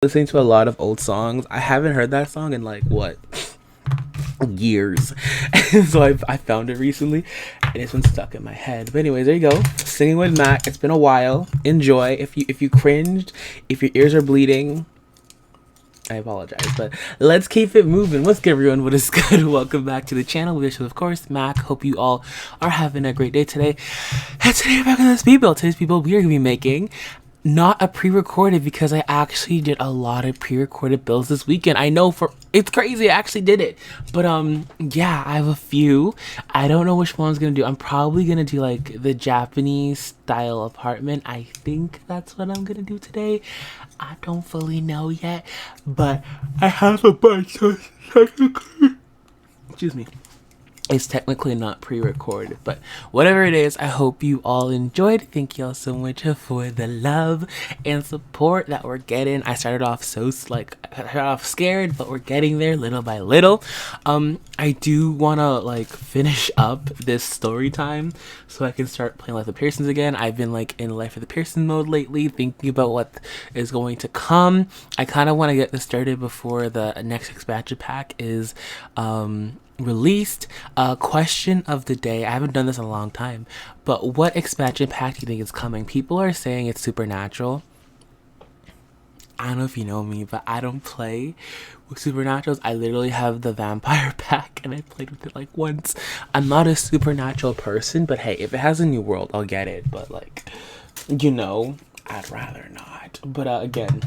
Listening to a lot of old songs. I haven't heard that song in like what years, and so I found it recently, and it's been stuck in my head. But anyways, there you go. Singing with Matt. It's been a while. Enjoy. If you cringed, if your ears are bleeding, I apologize, but let's keep it moving. What's good, everyone? What is good? Welcome back to the channel. Which is, of course, Mac. Hope you all are having a great day today. And today we're back on this speed build. Today's speed build we are gonna be making not a pre-recorded, because I actually did a lot of pre-recorded builds this weekend. I know, for it's crazy, I actually did it, but yeah, I have a few. I don't know which one I'm gonna do. I'm probably gonna do like the Japanese style apartment. I think that's what I'm gonna do today. I don't fully know yet, but I have a bunch of excuse me, it's technically not pre-recorded, but whatever it is, I hope you all enjoyed. Thank you all so much for the love and support that we're getting. I started off scared, but we're getting there little by little. I do want to finish up this story time so I can start playing Life of the Pearsons again. I've been in Life of the Pearson mode lately, thinking about what is going to come. I kind of want to get this started before the next expansion pack is released. Question of the day. I haven't done this in a long time, but what expansion pack do you think is coming? People are saying it's Supernatural. I don't know if you know me, but I don't play with Supernaturals. I literally have the Vampire pack, and I played with it once. I'm not a Supernatural person, but hey, if it has a new world, I'll get it. But I'd rather not. But again,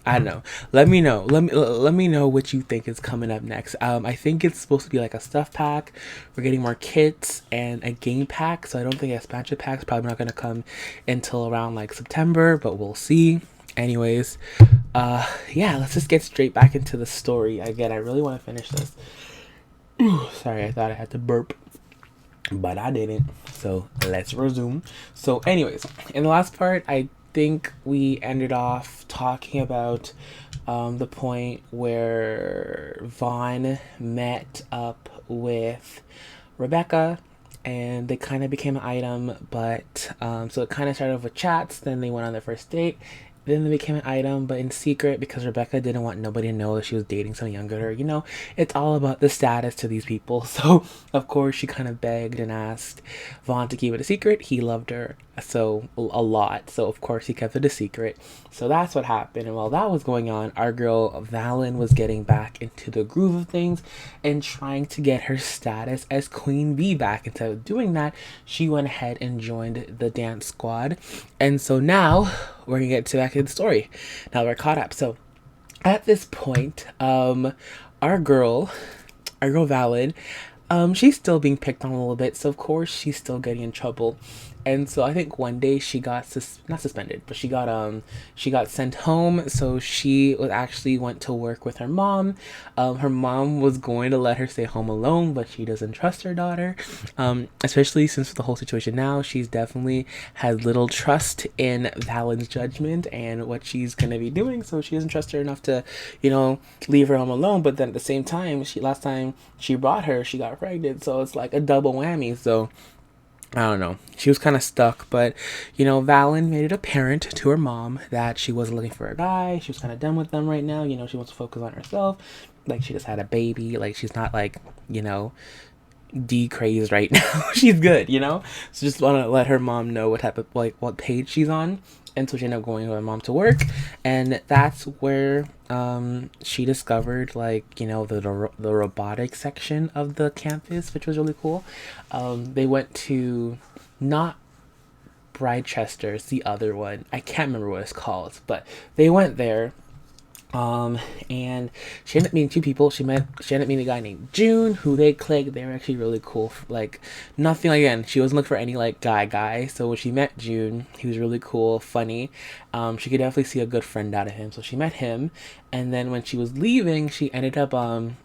I don't know. Let me know. Let me know what you think is coming up next. I think it's supposed to be a stuff pack. We're getting more kits and a game pack. So I don't think expansion pack's probably not gonna come until around September, but we'll see. Anyways, yeah, let's just get straight back into the story. Again, I really want to finish this. Sorry, I thought I had to burp, but I didn't. So let's resume. So anyways, in the last part, I think we ended off talking about the point where Vaughn met up with Rebecca, and they kind of became an item. But so it kind of started off with chats, then they went on their first date, then they became an item, but in secret, because Rebecca didn't want nobody to know that she was dating someone younger than her. You know, it's all about the status to these people. So of course she kind of begged and asked Vaughn to keep it a secret. He loved her so a lot, so of course he kept it a secret. So that's what happened. And while that was going on, our girl Valen was getting back into the groove of things and trying to get her status as Queen Bee back. Instead of doing that, she went ahead and joined the dance squad. And so now we're gonna get back to the story. Now we're caught up. So at this point, our girl Valen, she's still being picked on a little bit, so of course she's still getting in trouble. And so I think one day she got not suspended, but she got sent home. So she went to work with her mom. Her mom was going to let her stay home alone, but she doesn't trust her daughter, especially since the whole situation now. She's definitely had little trust in Valen's judgment and what she's gonna be doing. So she doesn't trust her enough to, leave her home alone. But then at the same time, last time she brought her, she got pregnant. So it's like a double whammy. So I don't know. She was kind of stuck, but, Valen made it apparent to her mom that she wasn't looking for a guy. She was kind of done with them right now. She wants to focus on herself. She just had a baby. She's not, D-crazed right now. She's good, So just want to let her mom know what type of, what page she's on. And so she ended up going with her mom to work. And that's where she discovered the robotics section of the campus, which was really cool. They went to not Bridechester, it's the other one. I can't remember what it's called, but they went there. And she ended up meeting two people. She ended up meeting a guy named June, who they clicked. They were actually really cool. Nothing, again, she wasn't looking for any guy. So when she met June, he was really cool, funny. She could definitely see a good friend out of him. So she met him. And then when she was leaving, she ended up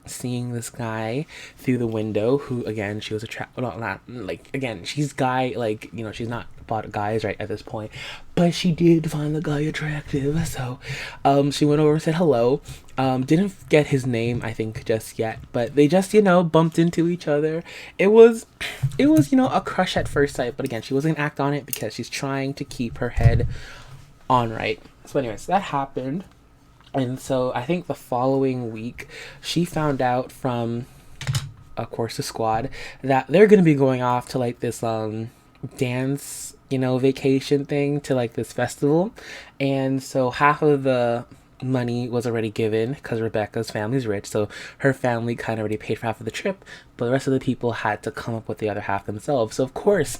seeing this guy through the window, who, again, she was she's guy, she's not about guys right at this point, but she did find the guy attractive. So she went over and said hello. Didn't get his name, I think, just yet, but they just bumped into each other. It was a crush at first sight, but again, she wasn't gonna act on it because she's trying to keep her head on right. So anyways, that happened. And so I think the following week, she found out from, of course, the squad that they're going to be going off to like this dance, vacation thing, to like this festival. And so half of the money was already given because Rebecca's family's rich, so her family kind of already paid for half of the trip, but the rest of the people had to come up with the other half themselves. So of course,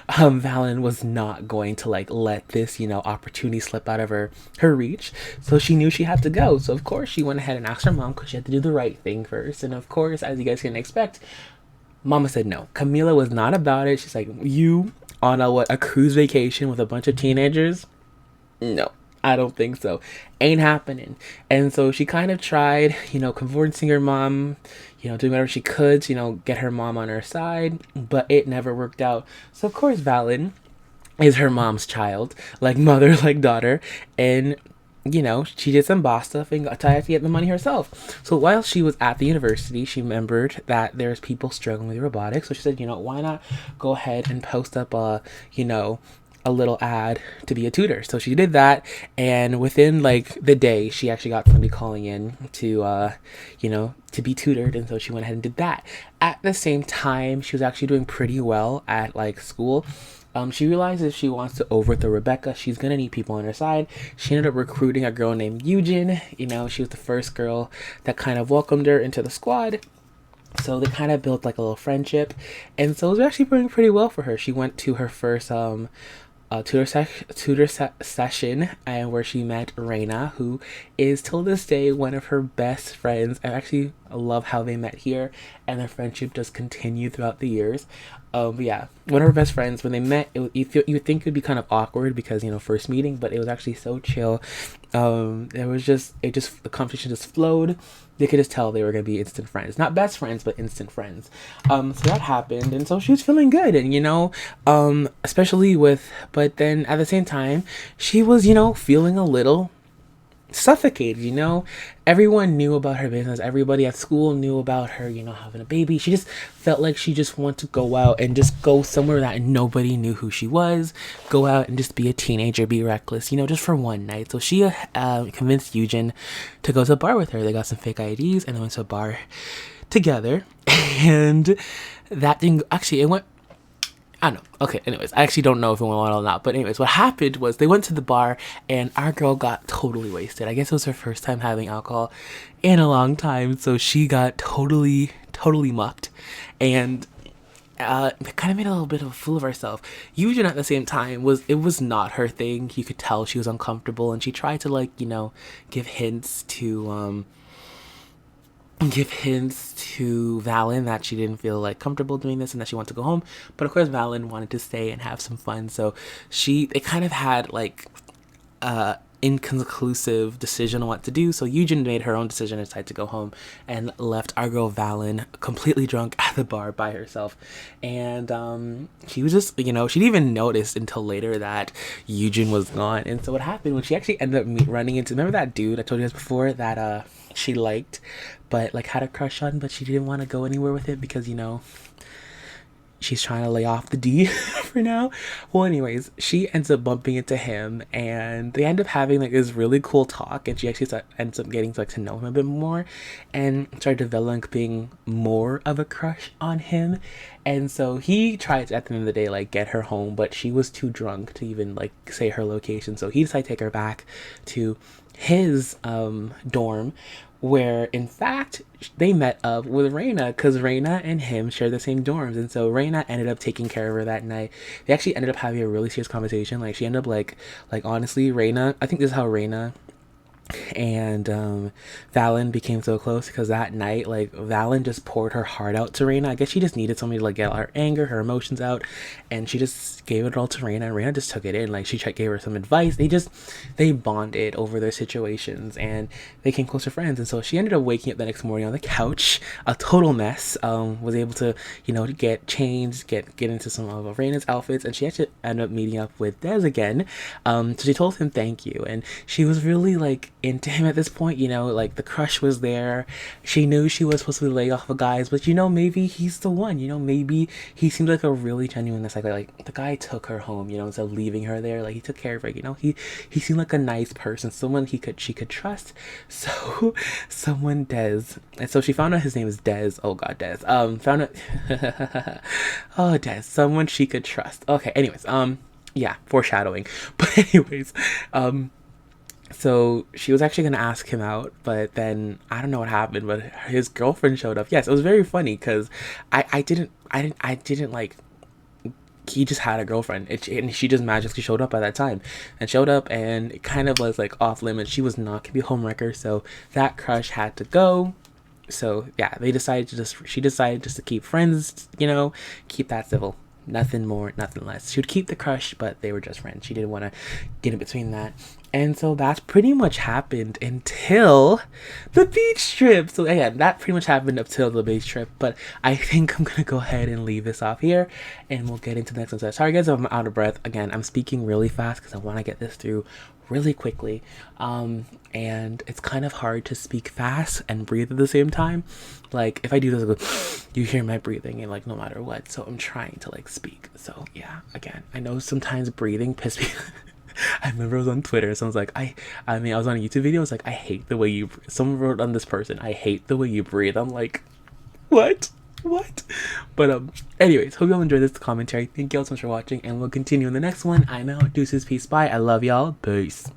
Valen was not going to like let this opportunity slip out of her reach. So she knew she had to go. So of course she went ahead and asked her mom because she had to do the right thing first. And of course, as you guys can expect, Mama said no. Camila was not about it. She's like, you on a cruise vacation with a bunch of teenagers? No, I don't think so. Ain't happening. And so she kind of tried, convincing her mom, doing whatever she could to, get her mom on her side, but it never worked out. So of course Valen is her mom's child, like mother, like daughter, and she did some boss stuff and got tired to get the money herself. So while she was at the university, she remembered that there's people struggling with robotics. So she said, why not go ahead and post up a little ad to be a tutor. So she did that, and within like the day, she actually got somebody calling in to, to be tutored, and so she went ahead and did that. At the same time, she was actually doing pretty well at like school. She realized if she wants to overthrow Rebecca, she's gonna need people on her side. She ended up recruiting a girl named Eugen. She was the first girl that kind of welcomed her into the squad. So they kind of built like a little friendship, and so it was actually going pretty well for her. She went to her first session, and where she met Reina, who is till this day one of her best friends. I actually love how they met here, and their friendship just continued throughout the years. Yeah, one of her best friends. When they met, you would think it would be kind of awkward because first meeting, but it was actually so chill. The conversation just flowed. They could just tell they were gonna be instant friends, not best friends, but instant friends. So that happened, and so she was feeling good, and especially but then at the same time, she was feeling a little suffocated. Everyone knew about her business. Everybody at school knew about her having a baby. She just felt like she just wanted to go out and just go somewhere that nobody knew who she was, go out and just be a teenager, be reckless, just for one night. So she convinced Eugen to go to a bar with her. They got some fake IDs and they went to a bar together, and that thing actually, it went, I don't know. Okay, anyways, I actually don't know if it went well or not. But anyways, what happened was they went to the bar and our girl got totally wasted. I guess it was her first time having alcohol in a long time. So she got totally mucked. And kind of made a little bit of a fool of herself. Eugen at the same time was not her thing. You could tell she was uncomfortable, and she tried to give hints to Valen that she didn't feel comfortable doing this and that she wanted to go home. But of course Valen wanted to stay and have some fun, so they kind of had inconclusive decision on what to do. So Eugen made her own decision and decided to go home and left our girl Valen completely drunk at the bar by herself. And she was just, she didn't even notice until later that Eugen was gone. And so what happened when she actually ended up running into, remember that dude I told you guys before that she liked but had a crush on, but she didn't want to go anywhere with it because she's trying to lay off the D for now. Well, anyways, she ends up bumping into him, and they end up having this really cool talk, and she actually ends up getting to know him a bit more and start developing more of a crush on him. And so he tried to, at the end of the day, get her home, but she was too drunk to even say her location. So he decided to take her back to his dorm, where in fact they met up with Reina because Reina and him share the same dorms. And so Reina ended up taking care of her that night. They actually ended up having a really serious conversation. She ended up honestly, Reina, I think this is how Reina and Valen became so close, because that night Valen just poured her heart out to Reina. I guess she just needed somebody to get her anger, her emotions out, and she just gave it all to Reina, and Reina just took it in. She gave her some advice. They bonded over their situations, and they became closer friends. And so she ended up waking up the next morning on the couch, a total mess. Was able to get changed, get into some of Reina's outfits, and she actually ended up meeting up with Des again. So she told him thank you, and she was really into him at this point. You know, like the crush was there. She knew she was supposed to be laying off of guys, but you know, maybe he's the one. You know, maybe he seemed like a really genuine. Like the guy took her home. You know, instead of leaving her there, like he took care of her. You know, he seemed like a nice person, someone she could trust. So someone Des, and so she found out his name is Des. Oh God, Des. Found out. Oh, Des, someone she could trust. Okay. Anyways, yeah, foreshadowing. But anyways, so she was actually gonna ask him out, but then I don't know what happened, but his girlfriend showed up. Yes, it was very funny because I didn't like. He just had a girlfriend, and she just magically showed up at that time, and it kind of was like off limits. She was not gonna be a homewrecker, so that crush had to go. So yeah, she decided just to keep friends, you know, keep that civil. Nothing more, nothing less. She would keep the crush, but they were just friends. She didn't want to get in between that. And so that's pretty much happened until the beach trip. So yeah, that pretty much happened up till the beach trip. But I think I'm going to go ahead and leave this off here, and we'll get into the next one. So sorry guys, I'm out of breath. Again, I'm speaking really fast because I want to get this through really quickly. And it's kind of hard to speak fast and breathe at the same time. Like if I do this, I go, you hear my breathing, and like no matter what. So I'm trying to like speak. So yeah, again, I know sometimes breathing pisses me. I remember I was on Twitter. Someone's like, I was on a YouTube video. I was like, I hate the way you. Someone wrote on this person, I hate the way you breathe. I'm like, what? But anyways, hope y'all enjoyed this commentary. Thank y'all so much for watching, and we'll continue in the next one. I'm out. Deuces, peace, bye. I love y'all. Peace.